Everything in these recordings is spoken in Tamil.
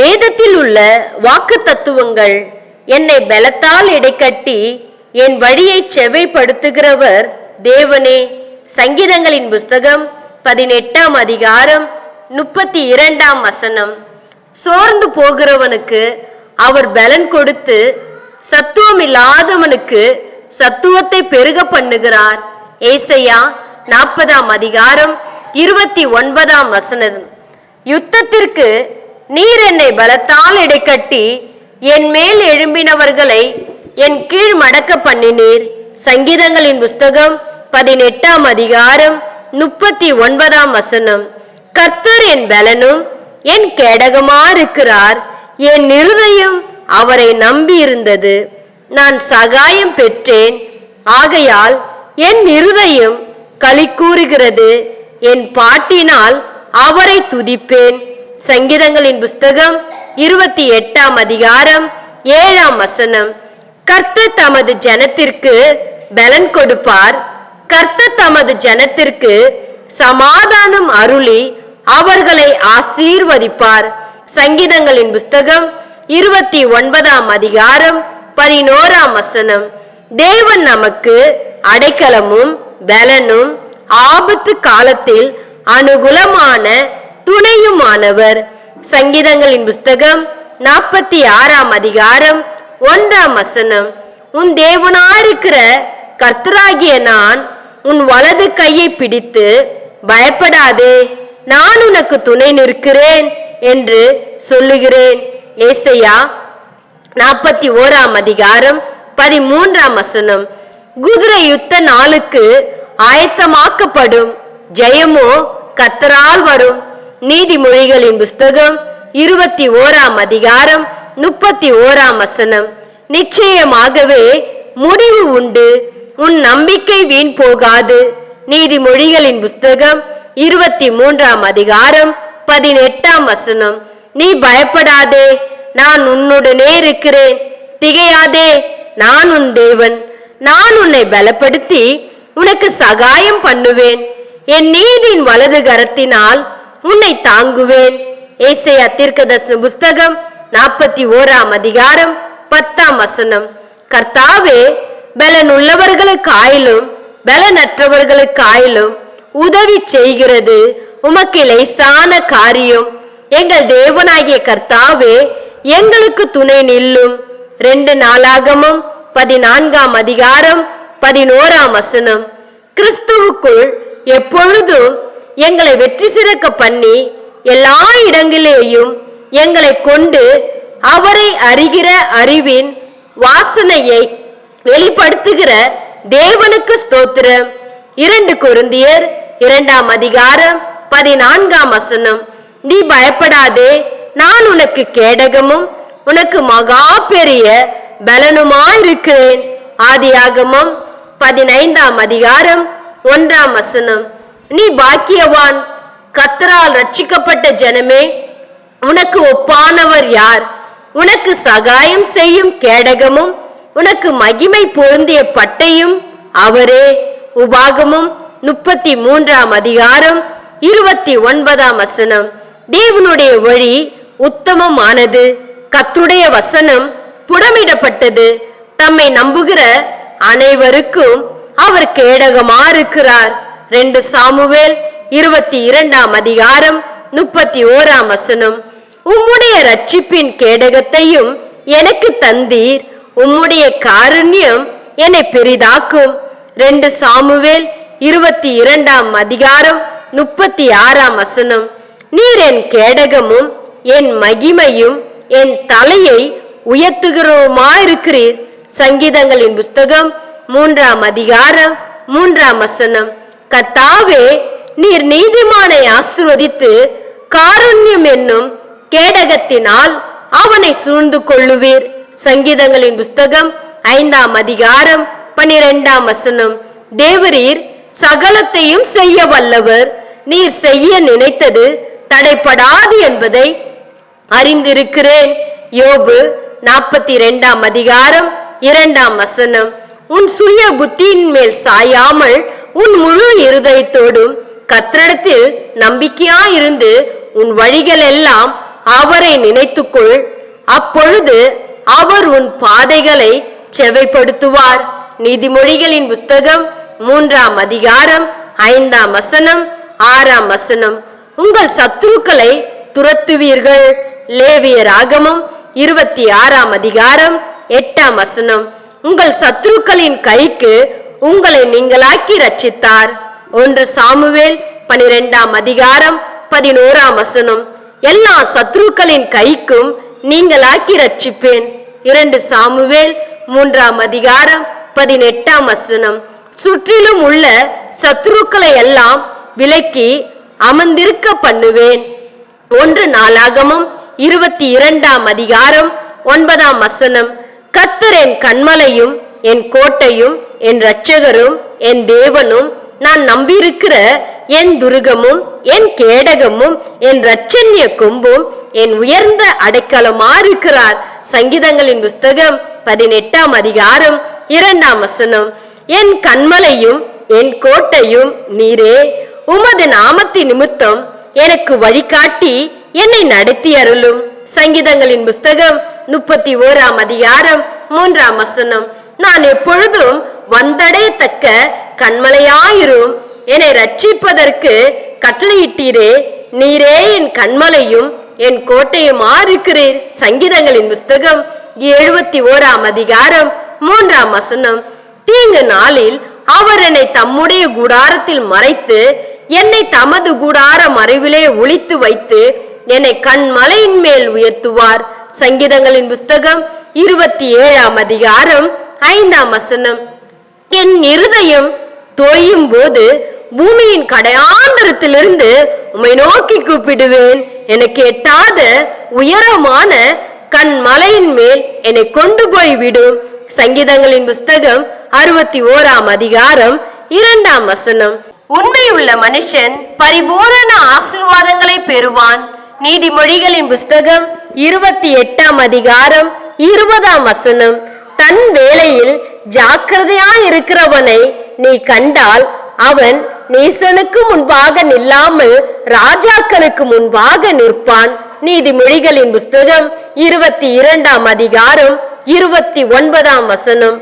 வேதத்தில் உள்ள வாக்கு தத்துவங்கள் என்னை பலத்தால் இடைக்கட்டி என் வழியை செவ்வைப்படுத்துகிறவர் தேவனே. சங்கீதங்களின் புஸ்தகம் 18ஆம் அதிகாரம் 32ஆம் வசனம். சோர்ந்து போகிறவனுக்கு அவர் பலன் கொடுத்து சத்துவம் இல்லாதவனுக்கு சத்துவத்தை பெருக பண்ணுகிறார். ஏசாயா 40ஆம் அதிகாரம் 29ஆம் வசனம். யுத்தத்திற்கு நீர் என்னை பலத்தால் இடைக்கட்டி என் மேல் எழும்பினவர்களை என் கீழ் மடக்க பண்ணினீர். சங்கீதங்களின் புஸ்தகம் 18ஆம் அதிகாரம் 39ஆம் வசனம். கர்த்தர் என் பலனும் என் கேடகமாயிருக்கிறார். என் இருதயம் அவரை நம்பி இருந்தது. நான் சகாயம் பெற்றேன். ஆகையால் என் இருதயம் களி கூறுகிறது. என் பாட்டினால் அவரை துதிப்பேன். சங்கீதங்களின் புஸ்தகம் 28ஆம் அதிகாரம் 7ஆம் வசனம். கர்த்தர் தமது ஜனத்திற்கு பலன் கொடுப்பார். கர்த்தர் தமது ஜனத்திற்கு சமாதானம் அருளி அவர்களை ஆசீர்வதிப்பார். சங்கீதங்களின் புஸ்தகம் 29ஆம் அதிகாரம் 11ஆம் வசனம். தேவன் நமக்கு அடைக்கலமும் பலனும் ஆபத்து காலத்தில் அனுகூலமான துணையுமானவர். சங்கீதங்களின் புஸ்தகம் 46ஆம் அதிகாரம் 1ஆம் வசனம். உன் தேவனாயிருக்கிற கர்த்தராகிய நான் உன் வலது கையை பிடித்து பயப்படாதே, நான் உனக்கு துணை நிற்கிறேன் என்று சொல்லுகிறேன். ஏசாயா 41ஆம் அதிகாரம் 13ஆம் வசனம். குதிரை யுத்த நாளுக்கு ஆயத்தமாக்கப்படும், ஜெயமோ கர்த்தரால் வரும். நீதிமொழிகளின் புஸ்தகம் 21ஆம் அதிகாரம் 31ஆம் வசனம். நிச்சயமாகவே முடிவு உண்டு, உன் நம்பிக்கை வீண் போகாது. நீதிமொழிகளின் புஸ்தகம் 23ஆம் அதிகாரம் 18ஆம் வசனம். நீ பயப்படாதே, நான் உன்னுடனே இருக்கிறேன். திகையாதே, நான் உன் தேவன். நான் உன்னை பலப்படுத்தி உனக்கு சகாயம் பண்ணுவேன். என் நீதியின் வலது கரத்தினால் உன்னை தாங்குவேன். ஏசாயா தீர்க்கதரிசன புஸ்தகம் 41ஆம் அதிகாரம் 10ஆம் வசனம். கர்த்தாவே, பலன் உள்ளவர்களுக்காயிலும் பலனற்றவர்களுக்காயிலும் உதவி செய்கிறது உமக்கு லேசான காரியம். எங்கள் தேவனாகிய கர்த்தாவே, எங்களுக்கு துணை நில்லும். 2 நாளாகமம் 14ஆம் அதிகாரம் 11ஆம் வசனம். கிறிஸ்துவுக்குள் எப்பொழுதும் எங்களை வெற்றி சிறக்க பண்ணி எல்லா இடங்களிலேயும் எங்களை கொண்டு அவரை அறிகிற அறிவின் வாசனையை வெளிப்படுத்துகிற தேவனுக்கு ஸ்தோத்திரம். 2 கொரிந்தியர் 2ஆம் அதிகாரம் 14ஆம் வசனம். நீ பயப்படாதே, நான் உனக்கு கேடகமும் உனக்கு மகா பெரிய பலனுமாயிருக்கிறேன். ஆதியாகமம் 15ஆம் அதிகாரம் 1ஆம் வசனம். நீ பாக்கியவான், கர்த்தரால் ரட்சிக்கப்பட்ட ஜனமே, உனக்கு ஒப்பானவர் யார்? உனக்கு சகாயம் செய்யும் கேடகமும் உனக்கு மகிமை பொருந்திய பட்டையும் அவரே. உபாகமும் 33ஆம் அதிகாரம் 29ஆம் வசனம். தேவனுடைய வழி உத்தமமானது, கர்த்தருடைய வசனம் புடமிடப்பட்டது. தம்மை நம்புகிற அனைவருக்கும் அவர் கேடகமாயிருக்கிறார். 2 சாமுவேல் 22ஆம் அதிகாரம் 31ஆம் வசனம். உம்முடைய ரட்சிப்பின் கேடகத்தையும் எனக்கு தந்தீர், உம்முடைய காருண்யம் என்னை பெரிதாக்கும். 2 சாமுவேல் 22ஆம் அதிகாரம் 36ஆம் வசனம். நீர் என் கேடகமும் என் மகிமையும் என் தலையை உயர்த்துகிறோமாயிருக்கிறீர். சங்கீதங்களின் புஸ்தகம் 3ஆம் அதிகாரம் 3ஆம் வசனம். கர்த்தாவே, நீர் நீதிமானை ஆசீர்வதித்து காருண்யம் என்னும் கேடகத்தினால் அவனை சூழ்ந்து கொள்ளுவீர். சங்கீதங்களின் புஸ்தகம் 5ஆம் அதிகாரம் 12ஆம் வசனம். தேவரீர் சகலத்தையும் செய்ய வல்லவர், நீர் செய்ய நினைத்தது தடைப்படாது என்பதை அறிந்திருக்கிறேன். யோபு 42ஆம் அதிகாரம் 2ஆம் வசனம். உன் சுய புத்தியின் மேல் சாயாமல் உன் முழு இருதயத்தோடும் கர்த்தரிடத்தில் நம்பிக்கையாயிருந்து உன் வழிகள் எல்லாம் அவரை நினைத்துக்கொள், அப்பொழுது அவர் உன் பாதைகளை செவைப்படுத்துவார். நீதிமொழிகளின் புஸ்தகம் 3ஆம் அதிகாரம் 5ஆம் வசனம் 6ஆம் வசனம். உங்கள் சத்துருக்களை துரத்துவீர்கள். லேவியராகமம் 26ஆம் அதிகாரம் 8ஆம் வசனம். உங்கள் சத்துருக்களின் கைக்கு உங்களை நீங்களாக்கி ரட்சித்தார். 1 சாமுவேல் 12ஆம் அதிகாரம் 11ஆம் வசனம். எல்லா சத்துருக்களின் கைக்கும் நீங்களாக்கி ரட்சிப்பேன். 2 சாமுவேல் 3ஆம் அதிகாரம் 18ஆம் வசனம். சுற்றிலும் உள்ள சத்துருக்களை எல்லாம் விலக்கி அமர்ந்திருக்க பண்ணுவேன். 1 நாளாகமம் 22ஆம் அதிகாரம் 9ஆம் வசனம். கர்த்தர் என் கன்மலையும் என் கோட்டையும் என் இரட்சகரும் என் தேவனும் நான் நம்பியிருக்கிற என் துருகமும் என் கேடகமும் என் இரட்சண்ய கொம்பும் என் உயர்ந்த அடைக்கலமாயிருக்கிறார். சங்கீதங்களின் புஸ்தகம் 18ஆம் அதிகாரம் 2ஆம் வசனம். என் கன்மலையும் என் கோட்டையும் நீரே, உமது நாமத்தின் நிமித்தம் எனக்கு வழிகாட்டி என்னை நடத்தி அருளும். சங்கீதங்களின் புஸ்தகம் 31ஆம் அதிகாரம் 3ஆம் வசனம். நான் எப்பொழுதும் வந்தடையத்தக்க கண்மலையாயிரும், என்னை ரட்சிப்பதற்கு கட்டளையிட்டீரே, நீரே என் கண்மலையும் என் கோட்டையுமா இருக்கிறீர். சங்கீதங்களின் புஸ்தகம் 71ஆம் அதிகாரம் 3ஆம் வசனம். தீங்கு நாளில் அவர் என்னை தம்முடைய கூடாரத்தில் மறைத்து என்னை தமது கூடார மறைவிலே ஒளித்து வைத்து என்னை கண்மலையின் மேல் உயர்த்துவார். சங்கீதங்களின் புஸ்தகம் 27ஆம் அதிகாரம் 5ஆம் வசனம். என் இருதயம் தோயும் போது பூமியின் கடையாந்தரத்திலிருந்து உம்மை நோக்கி கூப்பிடுவேன். எனக்கு எட்டாத உயரமான கண்மலையின் மேல் என்னை கொண்டு போய் விடும். சங்கீதங்களின் புஸ்தகம் 61ஆம் அதிகாரம் 2ஆம் வசனம். உண்மையுள்ள மனுஷன் பரிபூரண ஆசீர்வாதங்களை பெறுவான். நீதிமொழிகளின் புஸ்தகம் 28ஆம் அதிகாரம் 20ஆம் வசனம். தன் வேளையில் ஜாக்கிரதையாயிருக்கிறவனை நீ கண்டால் அவன் நீசனுக்கு முன்பாக நில்லாமல் ராஜாக்களுக்கு முன்பாக நிற்பான். நீதிமொழிகளின் புஸ்தகம் 22ஆம் அதிகாரம் 29ஆம் வசனம்.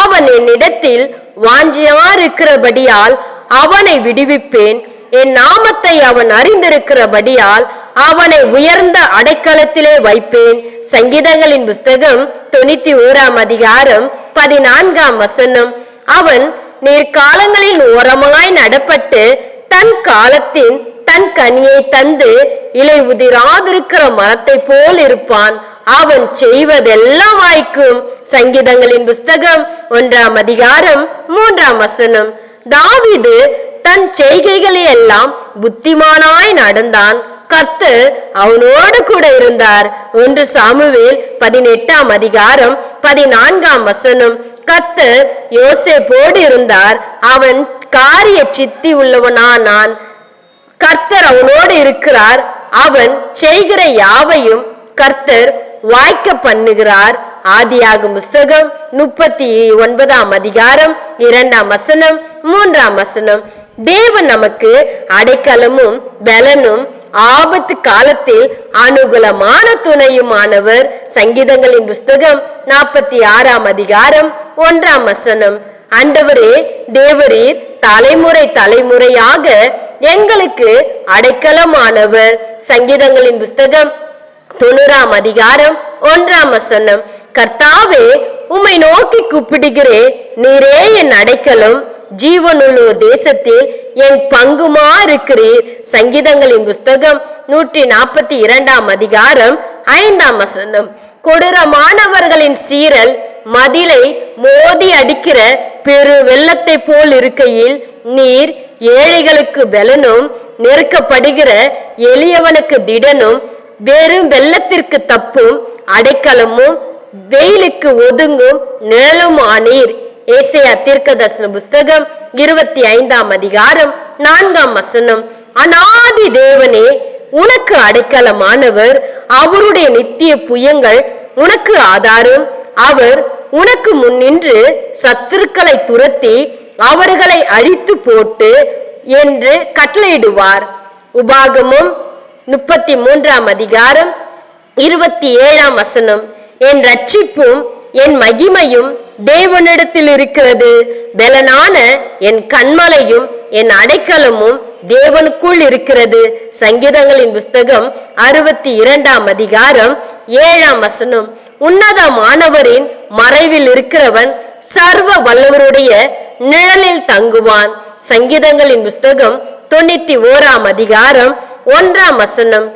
அவன் என்னிடத்தில் வாஞ்சியாயிருக்கிறபடியால் அவனை விடுவிப்பேன். என் நாமத்தை அவன் அறிந்திருக்கிறபடியால் அவனை உயர்ந்த அடைக்கலத்திலே வைப்பேன். சங்கீதங்களின் புஸ்தகம் 91ஆம் அதிகாரம் 14ஆம் வசனம். அவன் நீர்காலங்களில் ஓரமாய் நடப்பட்டு தன் காலத்தின் தன் கனியை தந்து இலை உதிராதிருக்கிற மரத்தை போல் இருப்பான். அவன் செய்வதெல்லாம் வாய்க்கும். சங்கீதங்களின் புஸ்தகம் 1ஆம் அதிகாரம் 3ஆம் வசனம். தாவீது தன் செய்கைகளை எல்லாம் புத்திமானாய் நடந்தான். கர்த்தர் அவனோடு கூட இருந்தார். 1 சாமுவேல் 18ஆம் அதிகாரம் 14ஆம் வசனம். கர்த்தர் யோசேப்போடு இருந்தார். அவன் காரிய சித்தி உள்ளவனானான். கர்த்தர் அவனோடு இருக்கிறார். அவன் செய்கிற யாவையும் கர்த்தர் வாய்க்க பண்ணுகிறார். ஆதியாகும் புஸ்தகம் 39ஆம் அதிகாரம் 2ஆம் வசனம் 3ஆம் வசனம். தேவன் நமக்கு அடைக்கலமும் பலனும் ஆபத்து காலத்தில் அனுகூலமான துணையுமானவர். சங்கீதங்களின் புஸ்தகம் 46ஆம் அதிகாரம் 1ஆம் வசனம். ஆண்டவரே தேவரீர் தலைமுறை தலைமுறையாக எங்களுக்கு அடைக்கலமானவர். சங்கீதங்களின் புஸ்தகம் 90ஆம் அதிகாரம் 1ஆம் வசனம். கர்த்தாவே உம்மை நோக்கி கூப்பிடுகிறேன், நீரே என் அடைக்கலம், ஜீவனுள்ளோர் தேசத்தில் என் பங்குமா இருக்கிறீர். சங்கீதங்களின் புஸ்தகம் 142ஆம் அதிகாரம் 5ஆம் வசனம். கொடூரமானவர்களின் சீரல் மதிலை மோதி அடிக்கிற பெரு வெள்ளத்தை போல் இருக்கையில் நீர் ஏழைகளுக்கு பலனும் நெருக்கப்படுகிற எளியவனுக்கு திடனும் வெறும் வெள்ளத்திற்கு தப்பும் அடைக்கலமும் வெயிலுக்கு ஒதுங்கும் நிழலும் ஆனீர். ஏசாயா தீர்க்கதரிசன புஸ்தகம் 25ஆம் அதிகாரம் 4ஆம் வசனம். அநாதி தேவனே உனக்கு அடைக்கலமானவர், அவருடைய நித்திய புயங்கள் உனக்கு ஆதாரம். அவர் உனக்கு முன்னின்று சத்துருக்களை துரத்தி அவர்களை அழித்து போட்டு என்று கட்டளையிடுவார். உபாகமும் 33ஆம் அதிகாரம் 27ஆம் வசனம், என் ரட்சிப்பும் என் மகிமையும் தேவனிடத்தில் இருக்கிறது. பெலனான என் கண்மலையும் என் அடைக்கலமும் தேவனுக்குள் இருக்கிறது. சங்கீதங்களின் புஸ்தகம் 62ஆம் அதிகாரம் 7ஆம் வசனம், உன்னதமானவரின் மறைவில் இருக்கிறவன் சர்வ வல்லவருடைய நிழலில் தங்குவான். சங்கீதங்களின் புஸ்தகம் 91ஆம் அதிகாரம் 1ஆம் வசனம்,